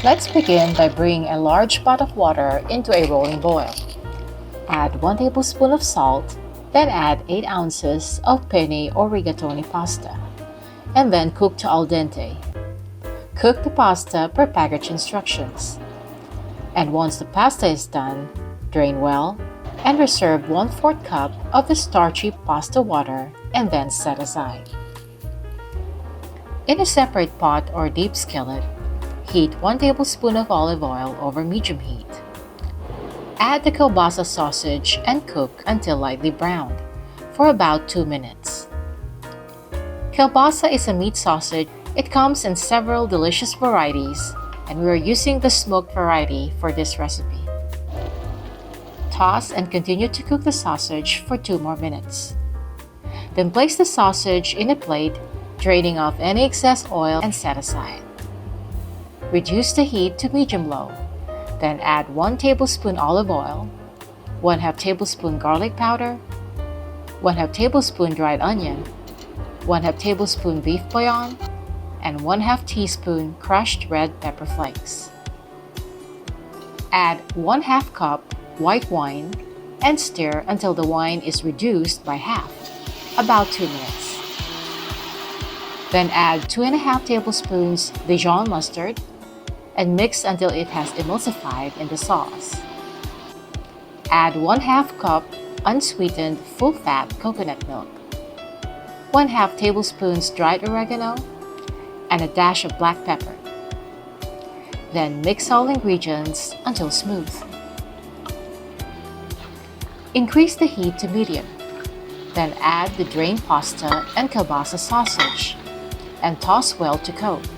Let's begin by bringing a large pot of water into a rolling boil. Add 1 tablespoon of salt, then add 8 ounces of penne or rigatoni pasta, and then cook to al dente. Cook the pasta per package instructions. And once the pasta is done, drain well and reserve 1/4 cup of the starchy pasta water and then set aside. In a separate pot or deep skillet, heat 1 tablespoon of olive oil over medium heat. Add the kielbasa sausage and cook until lightly browned for about 2 minutes. Kielbasa is a meat sausage. It comes in several delicious varieties, and we are using the smoked variety for this recipe. Toss and continue to cook the sausage for 2 more minutes. Then place the sausage in a plate, draining off any excess oil and set aside. Reduce the heat to medium-low. Then add 1 tablespoon olive oil, 1/2 tablespoon garlic powder, 1/2 tablespoon dried onion, 1/2 tablespoon beef bouillon, and 1/2 teaspoon crushed red pepper flakes. Add 1/2 cup white wine and stir until the wine is reduced by half, about 2 minutes. Then add 2.5 tablespoons Dijon mustard and mix until it has emulsified in the sauce. Add 1/2 cup unsweetened full-fat coconut milk, 1/2 tablespoons dried oregano, and a dash of black pepper. Then mix all ingredients until smooth. Increase the heat to medium. Then add the drained pasta and kielbasa sausage and toss well to coat.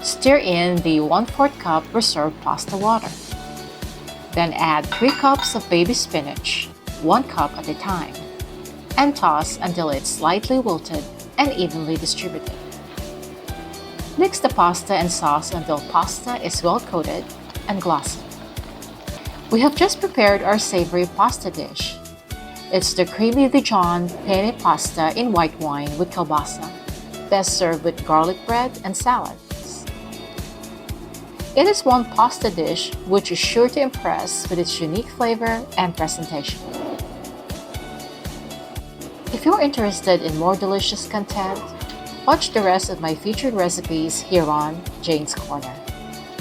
Stir in the 1/4 cup reserved pasta water. Then add 3 cups of baby spinach, 1 cup at a time, and toss until it's slightly wilted and evenly distributed. Mix the pasta and sauce until pasta is well coated and glossy. We have just prepared our savory pasta dish. It's the creamy Dijon penne pasta in white wine with kielbasa, best served with garlic bread and salads. It is one pasta dish which is sure to impress with its unique flavor and presentation. If you're interested in more delicious content, watch the rest of my featured recipes here on Jane's Corner.